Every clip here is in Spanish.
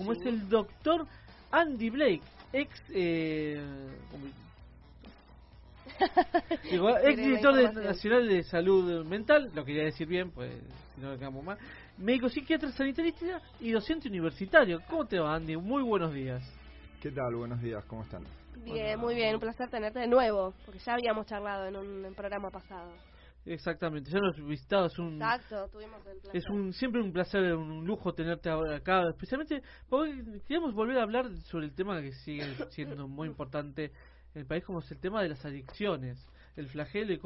como es el doctor Andy Blake, ex director nacional de salud mental, lo quería decir bien, pues si no le quedamos mal, médico psiquiatra sanitarista y docente universitario. ¿Cómo te va, Andy? Muy buenos días. ¿Qué tal? Buenos días, ¿cómo están? Bien, muy bien, un placer tenerte de nuevo, porque ya habíamos charlado en un programa pasado. Exactamente, ya nos has visitado, Exacto, tuvimos el placer. Siempre un placer, un lujo tenerte ahora acá, especialmente porque queríamos volver a hablar sobre el tema que sigue siendo muy importante en el país, como es el tema de las adicciones, el flagelo y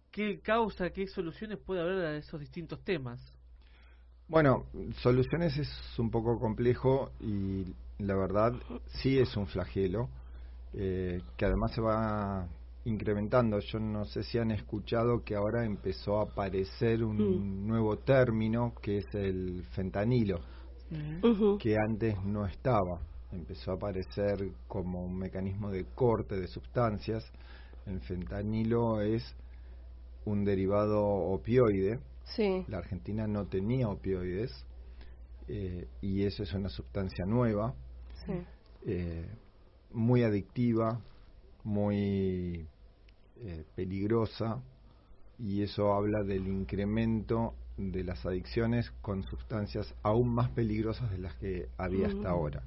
qué causa, qué soluciones puede haber a esos distintos temas. Bueno, soluciones es un poco complejo y la verdad sí es un flagelo que además se va incrementando. Yo no sé si han escuchado que ahora empezó a aparecer un nuevo término que es el fentanilo, que antes no estaba. Empezó a aparecer como un mecanismo de corte de sustancias. El fentanilo es un derivado opioide. Sí. La Argentina no tenía opioides y eso es una sustancia nueva, muy adictiva, muy peligrosa, y eso habla del incremento de las adicciones con sustancias aún más peligrosas de las que había hasta ahora.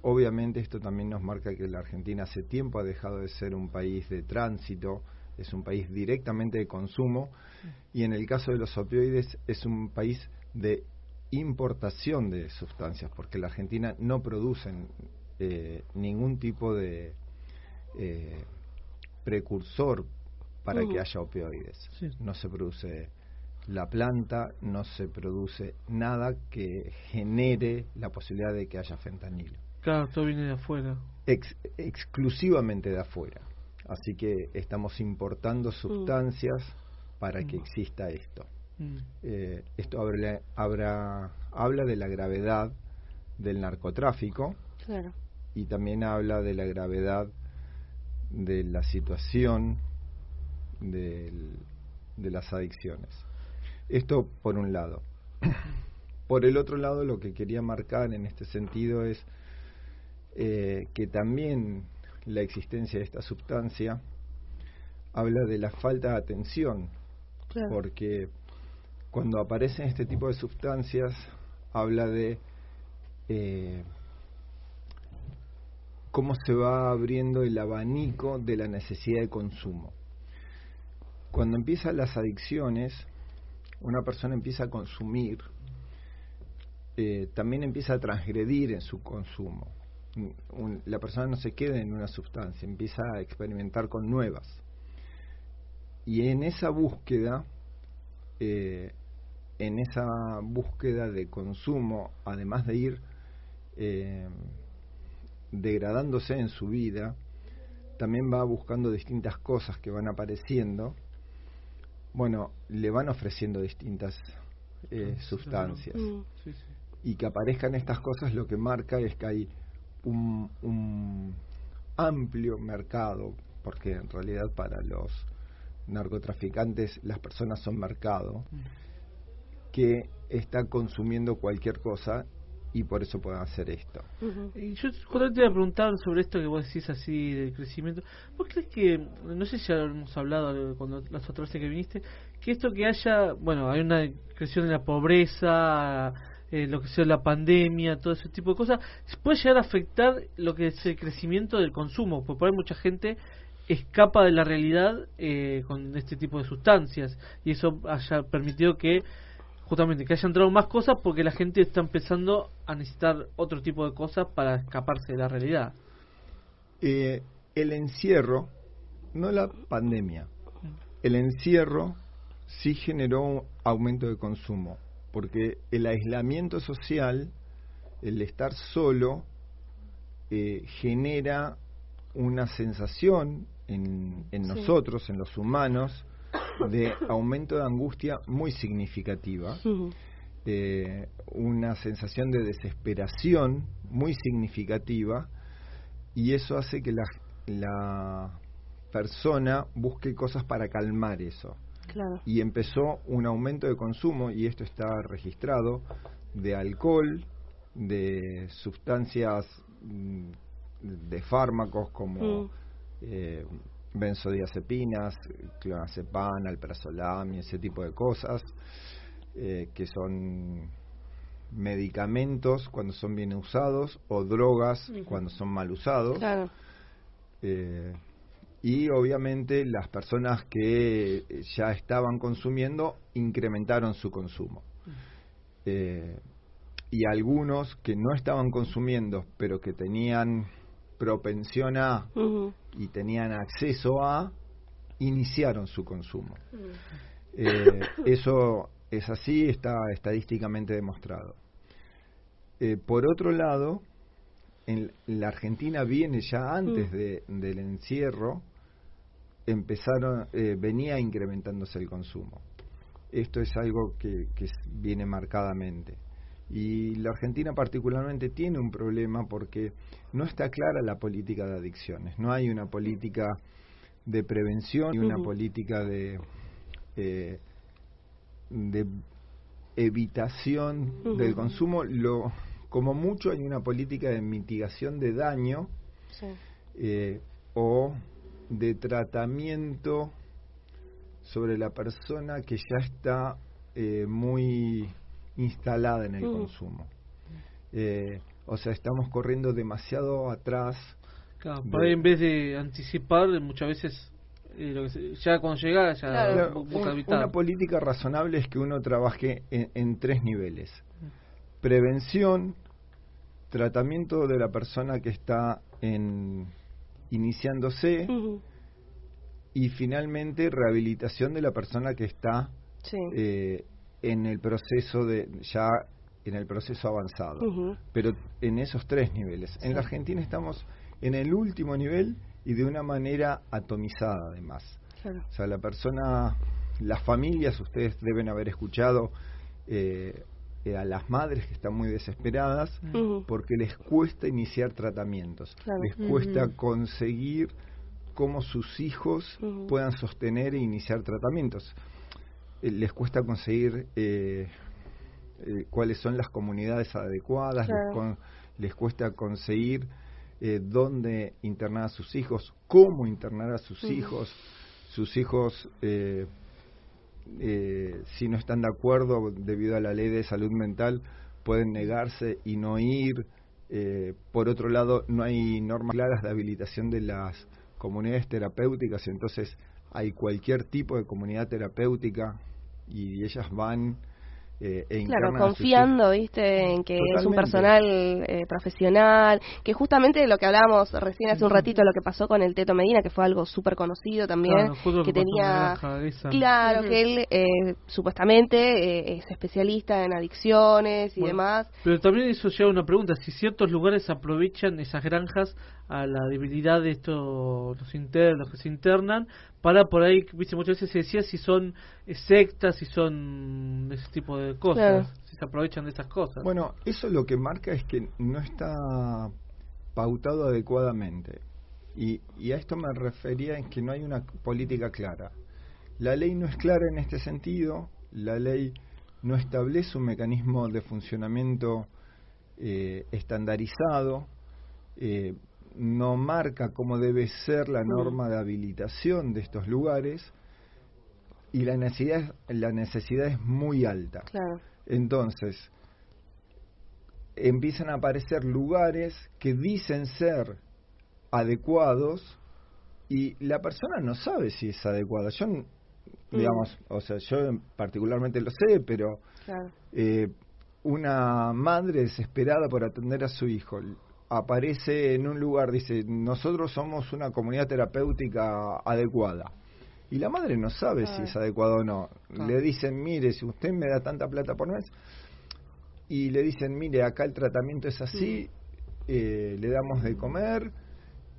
Obviamente esto también nos marca que la Argentina hace tiempo ha dejado de ser un país de tránsito, es un país directamente de consumo, y en el caso de los opioides es un país de importación de sustancias, porque la Argentina no produce ningún tipo de precursor para que haya opioides. Sí. No se produce la planta, no se produce nada que genere la posibilidad de que haya fentanilo. Claro, todo viene de afuera. Exclusivamente de afuera. Así que estamos importando sustancias para que exista esto. Esto habla de la gravedad del narcotráfico, claro, y también habla de la gravedad de la situación de las adicciones. Esto por un lado. Por el otro lado, lo que quería marcar en este sentido es que también la existencia de esta sustancia habla de la falta de atención, claro, porque cuando aparecen este tipo de sustancias habla de cómo se va abriendo el abanico de la necesidad de consumo. Cuando empiezan las adicciones, una persona empieza a consumir, también empieza a transgredir en su consumo. La persona no se queda en una sustancia, empieza a experimentar con nuevas. Y en esa búsqueda de consumo, además de ir degradándose en su vida, también va buscando distintas cosas que van apareciendo. Bueno, le van ofreciendo distintas sustancias. Sí, sí. Y que aparezcan estas cosas lo que marca es que hay un amplio mercado, porque en realidad para los narcotraficantes las personas son mercado, que está consumiendo cualquier cosa y por eso pueden hacer esto. Y yo justamente te iba a preguntar sobre esto que vos decís así de crecimiento. ¿Vos crees que, no sé si ya hemos hablado cuando las otras veces que viniste, que esto que haya, bueno, hay una creación de la pobreza, lo que sea la pandemia, todo ese tipo de cosas, puede llegar a afectar lo que es el crecimiento del consumo? Porque por ahí mucha gente escapa de la realidad con este tipo de sustancias, y eso haya permitido que justamente que haya entrado más cosas porque la gente está empezando a necesitar otro tipo de cosas para escaparse de la realidad. El encierro, no la pandemia, el encierro sí generó un aumento de consumo, porque el aislamiento social, el estar solo, genera una sensación en nosotros, en los humanos, de aumento de angustia muy significativa, una sensación de desesperación muy significativa, y eso hace que la persona busque cosas para calmar eso. Claro. Y empezó un aumento de consumo, y esto está registrado, de alcohol, de sustancias, de fármacos como benzodiazepinas, clonazepam, alprazolam y ese tipo de cosas, que son medicamentos cuando son bien usados o drogas cuando son mal usados. Claro. Y obviamente las personas que ya estaban consumiendo incrementaron su consumo. Y algunos que no estaban consumiendo pero que tenían propensión a y tenían acceso a, iniciaron su consumo. Eso es así, está estadísticamente demostrado. Por otro lado, en la Argentina viene ya antes del encierro, venía incrementándose el consumo. Esto es algo que viene marcadamente. Y la Argentina particularmente tiene un problema porque no está clara la política de adicciones. No hay una política de prevención y una política de evitación del consumo. Como mucho hay una política de mitigación de daño o de tratamiento sobre la persona que ya está muy instalada en el consumo. O sea, estamos corriendo demasiado atrás. Claro, por ahí en vez de anticipar, muchas veces ya cuando llega ya una política razonable es que uno trabaje en 3 niveles: prevención, tratamiento de la persona que está iniciándose y finalmente rehabilitación de la persona que está en el proceso en el proceso avanzado. Pero en esos 3 niveles. En la Argentina estamos en el último nivel y de una manera atomizada además. Claro. O sea, las familias, ustedes deben haber escuchado a las madres que están muy desesperadas porque les cuesta iniciar tratamientos, les cuesta conseguir cómo sus hijos puedan sostener e iniciar tratamientos, les cuesta conseguir cuáles son las comunidades adecuadas, les cuesta conseguir dónde internar a sus hijos, cómo internar a sus hijos. Sus hijos si no están de acuerdo debido a la ley de salud mental pueden negarse y no ir. Por otro lado, no hay normas claras de habilitación de las comunidades terapéuticas, entonces hay cualquier tipo de comunidad terapéutica y ellas van claro, confiando, viste, en que Totalmente. Es un personal profesional, que justamente lo que hablábamos recién hace un ratito, lo que pasó con el Teto Medina, que fue algo súper conocido también, que tenía, claro, que él supuestamente es especialista en adicciones y demás. Pero también eso lleva una pregunta, si ciertos lugares aprovechan esas granjas a la debilidad de estos los que se internan, para por ahí, viste, muchas veces se decía si son sectas, si son ese tipo de cosas, si se aprovechan de esas cosas. Bueno, eso lo que marca es que no está pautado adecuadamente. Y a esto me refería en que no hay una política clara. La ley no es clara en este sentido, la ley no establece un mecanismo de funcionamiento estandarizado, no marca cómo debe ser la norma de habilitación de estos lugares y la necesidad es muy alta. Claro. Entonces, empiezan a aparecer lugares que dicen ser adecuados y la persona no sabe si es adecuada. Yo, digamos, o sea, yo particularmente lo sé, pero una madre desesperada por atender a su hijo aparece en un lugar, dice, nosotros somos una comunidad terapéutica adecuada. Y la madre no sabe si es adecuado o no. Le dicen, mire, si usted me da tanta plata por mes, y le dicen, mire, acá el tratamiento es así, le damos de comer,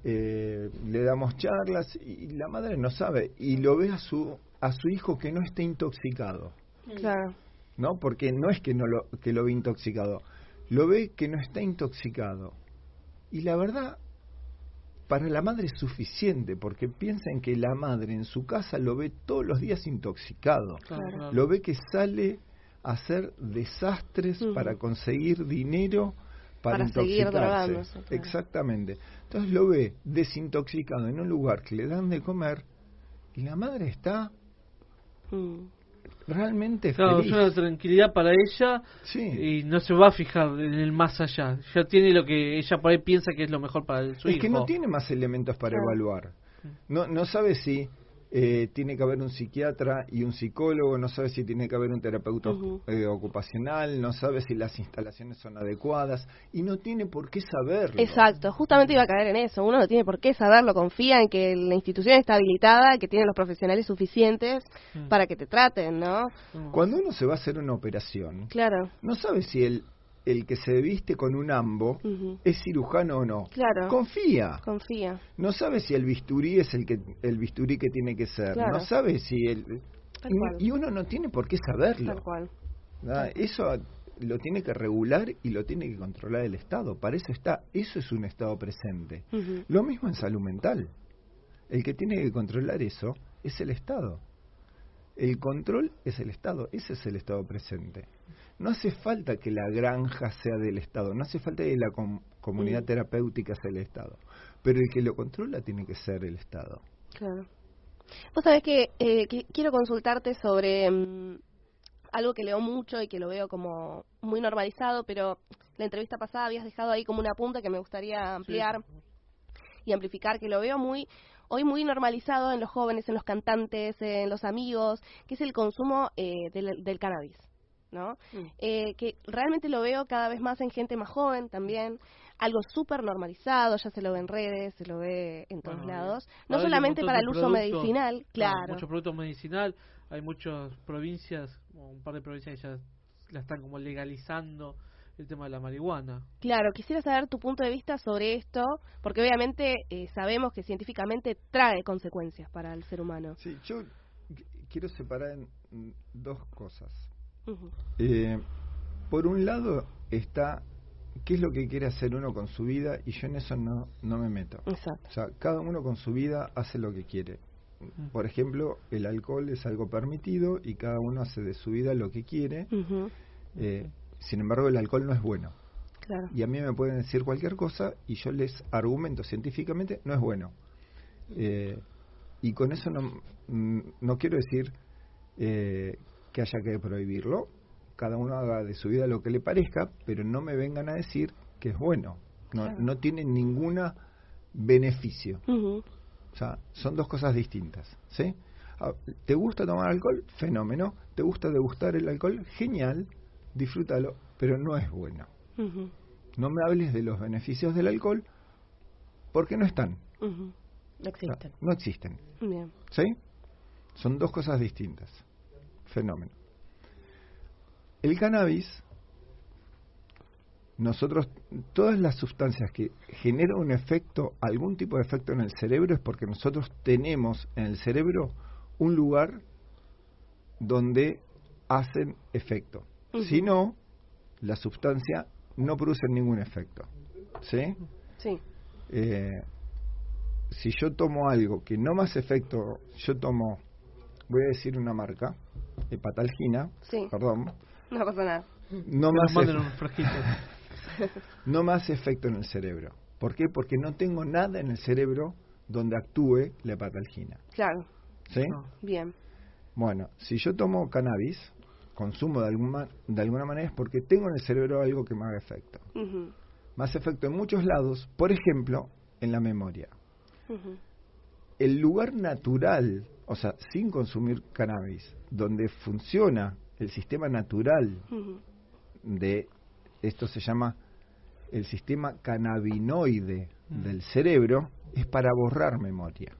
le damos charlas, y la madre no sabe. Y lo ve a su hijo que no esté intoxicado. Claro. ¿No? Porque no es que lo ve intoxicado, lo ve que no está intoxicado. Y la verdad, para la madre es suficiente, porque piensen que la madre en su casa lo ve todos los días intoxicado. Claro. Lo ve que sale hacer desastres para conseguir dinero para seguir drogándose. Claro. Exactamente. Entonces lo ve desintoxicado en un lugar que le dan de comer y la madre está realmente feliz. Es una tranquilidad para ella y no se va a fijar en el más allá. Ya tiene lo que ella por ahí piensa que es lo mejor para su hijo. Es que no tiene más elementos para evaluar. No sabe si tiene que haber un psiquiatra y un psicólogo, no sabe si tiene que haber un terapeuta ocupacional, no sabe si las instalaciones son adecuadas y no tiene por qué saberlo. Exacto, justamente iba a caer en eso. Uno no tiene por qué saberlo, confía en que la institución está habilitada, que tiene los profesionales suficientes para que te traten, ¿no? Cuando uno se va a hacer una operación, no sabe si el que se viste con un ambo es cirujano o no. Confía. No sabe si el bisturí es el bisturí que tiene que ser. No sabe si y uno no tiene por qué saberlo. Tal cual. Eso lo tiene que regular y lo tiene que controlar el Estado. Para eso está. Eso es un Estado presente. Lo mismo en salud mental. El que tiene que controlar eso es el Estado. El control es el Estado. Ese es el Estado presente. No hace falta que la granja sea del Estado, no hace falta que la comunidad terapéutica sea del Estado, pero el que lo controla tiene que ser el Estado. Claro. Vos sabés que quiero consultarte sobre algo que leo mucho y que lo veo como muy normalizado, pero la entrevista pasada habías dejado ahí como una punta que me gustaría ampliar y amplificar, que lo veo hoy muy normalizado en los jóvenes, en los cantantes, en los amigos, que es el consumo del cannabis, ¿no? Que realmente lo veo cada vez más en gente más joven también, algo súper normalizado, ya se lo ve en redes, se lo ve en todos lados, no solamente para el uso medicinal, mucho producto medicinal, hay muchas provincias, un par de provincias que ya la están como legalizando el tema de la marihuana. Claro, quisiera saber tu punto de vista sobre esto, porque obviamente sabemos que científicamente trae consecuencias para el ser humano. Sí, yo quiero separar en dos cosas. Por un lado está qué es lo que quiere hacer uno con su vida y yo en eso no me meto. Exacto. O sea, cada uno con su vida hace lo que quiere. Por ejemplo, el alcohol es algo permitido y cada uno hace de su vida lo que quiere. Sin embargo, el alcohol no es bueno. Claro. Y a mí me pueden decir cualquier cosa y yo les argumento científicamente, no es bueno. Y con eso no quiero decir que haya que prohibirlo. Cada uno haga de su vida lo que le parezca, pero no me vengan a decir que es bueno. No tiene ningún beneficio. O sea, son dos cosas distintas, ¿sí? ¿Te gusta tomar alcohol? Fenómeno. ¿Te gusta degustar el alcohol? Genial, disfrútalo, pero no es bueno. No me hables de los beneficios del alcohol porque no están. No existen. No existen. Bien. ¿Sí? Son dos cosas distintas. Fenómeno. El cannabis, nosotros, todas las sustancias que generan un efecto, algún tipo de efecto en el cerebro, es porque nosotros tenemos en el cerebro un lugar donde hacen efecto. Si no, la sustancia no produce ningún efecto. ¿Sí? Sí. Si yo tomo algo que no me hace efecto, voy a decir una marca, Hepatalgina, perdón. No pasa nada. No me hace efecto en el cerebro. ¿Por qué? Porque no tengo nada en el cerebro donde actúe la hepatalgina. Claro. ¿Sí? Bien. Bueno, si yo tomo cannabis, consumo de alguna manera es porque tengo en el cerebro algo que me haga efecto. Me hace efecto en muchos lados, por ejemplo, en la memoria. El lugar natural, o sea, sin consumir cannabis, donde funciona el sistema natural de, esto se llama el sistema cannabinoide del cerebro, es para borrar memoria.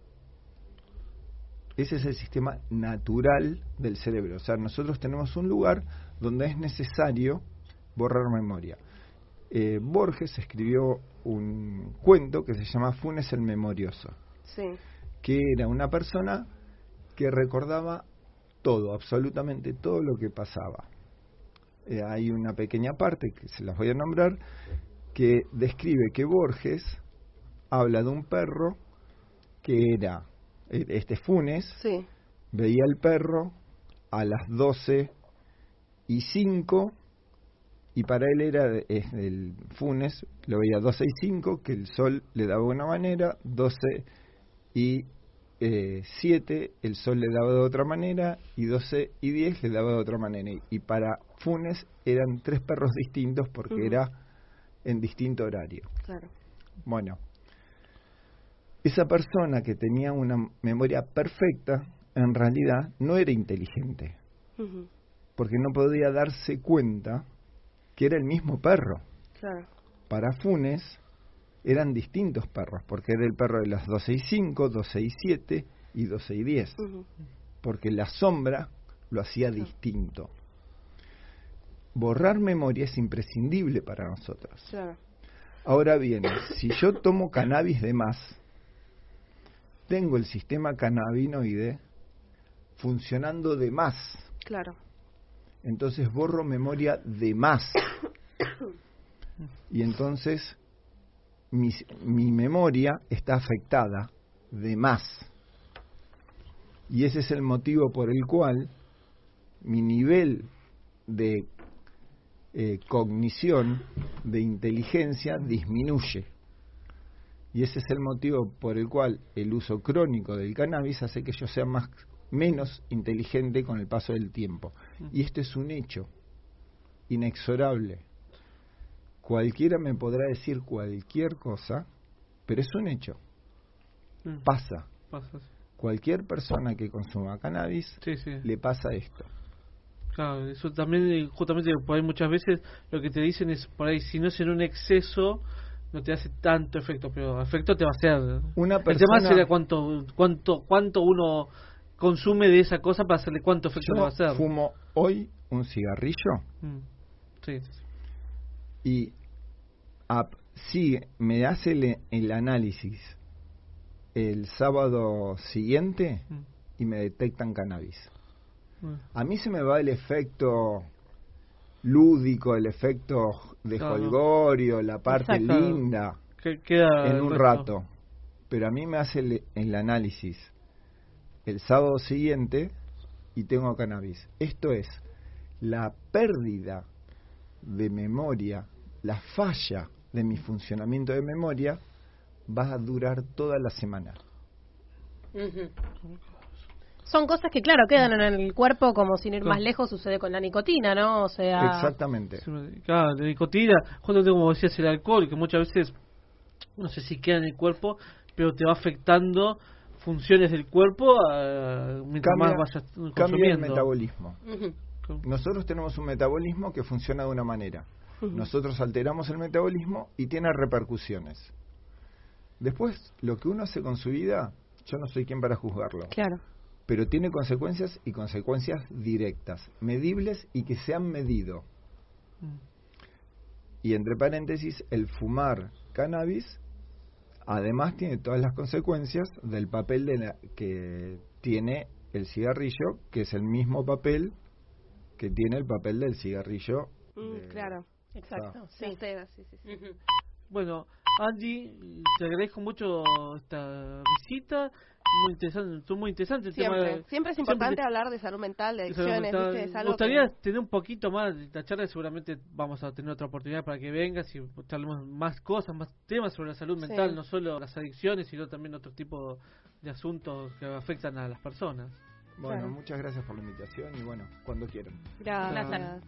Ese es el sistema natural del cerebro. O sea, nosotros tenemos un lugar donde es necesario borrar memoria. Borges escribió un cuento que se llama Funes el Memorioso, que era una persona que recordaba todo, absolutamente todo lo que pasaba. Hay una pequeña parte que se las voy a nombrar que describe que Borges habla de un perro que era Funes, veía al perro a las 12 y 5, y para él era el Funes, lo veía 12 y 5, que el Sol le daba de una manera, 12 y 7, el Sol le daba de otra manera, y 12 y 10 le daba de otra manera. Y para Funes eran 3 perros distintos porque era en distinto horario. Claro. Bueno, esa persona que tenía una memoria perfecta, en realidad no era inteligente, porque no podía darse cuenta que era el mismo perro. Claro. Para Funes eran distintos perros, porque era el perro de las 12 y 5, 12 y 7 y 12 y 10, porque la sombra lo hacía distinto. Borrar memoria es imprescindible para nosotros. Claro. Ahora bien, si yo tomo cannabis de más, tengo el sistema cannabinoide funcionando de más. Claro. Entonces borro memoria de más. Y entonces mi memoria está afectada de más. Y ese es el motivo por el cual mi nivel de cognición, de inteligencia, disminuye. Y ese es el motivo por el cual el uso crónico del cannabis hace que yo sea menos inteligente con el paso del tiempo. Y esto es un hecho inexorable. Cualquiera me podrá decir cualquier cosa, pero es un hecho. Pasa. Cualquier persona que consuma cannabis le pasa esto. Claro, eso también, justamente, por ahí muchas veces lo que te dicen es, por ahí, si no es en un exceso, no te hace tanto efecto, pero efecto te va a hacer. Una persona, el tema sería cuánto uno consume de esa cosa para hacerle cuánto efecto le va a hacer. Fumo hoy un cigarrillo y si me hace el análisis el sábado siguiente y me detectan cannabis. A mí se me va el efecto lúdico, el efecto de jolgorio, la parte linda, queda en un rato. Pero a mí me hace el análisis el sábado siguiente y tengo cannabis. Esto es, la pérdida de memoria, la falla de mi funcionamiento de memoria va a durar toda la semana. Son cosas que, claro, quedan en el cuerpo, como sin ir más lejos sucede con la nicotina, ¿no? O sea... Exactamente. Claro, la nicotina, justamente como decías, el alcohol, que muchas veces, no sé si queda en el cuerpo, pero te va afectando funciones del cuerpo mientras más vayas consumiendo. Cambia el metabolismo. Nosotros tenemos un metabolismo que funciona de una manera. Nosotros alteramos el metabolismo y tiene repercusiones. Después, lo que uno hace con su vida, yo no soy quien para juzgarlo. Claro. Pero tiene consecuencias y consecuencias directas, medibles y que se han medido. Y entre paréntesis, el fumar cannabis además tiene todas las consecuencias del papel que tiene el cigarrillo, que es el mismo papel que tiene el papel del cigarrillo. Claro, exacto. Sí. Bueno, Angie, te agradezco mucho esta visita. Muy interesante, muy interesante el tema. Siempre es importante hablar de salud mental, de adicciones, ¿viste? Es algo me gustaría tener un poquito más de esta charla, seguramente vamos a tener otra oportunidad para que vengas y charlemos más cosas, más temas sobre la salud mental, no solo las adicciones, sino también otro tipo de asuntos que afectan a las personas. Bueno, muchas gracias por la invitación y bueno, cuando quieran. Gracias.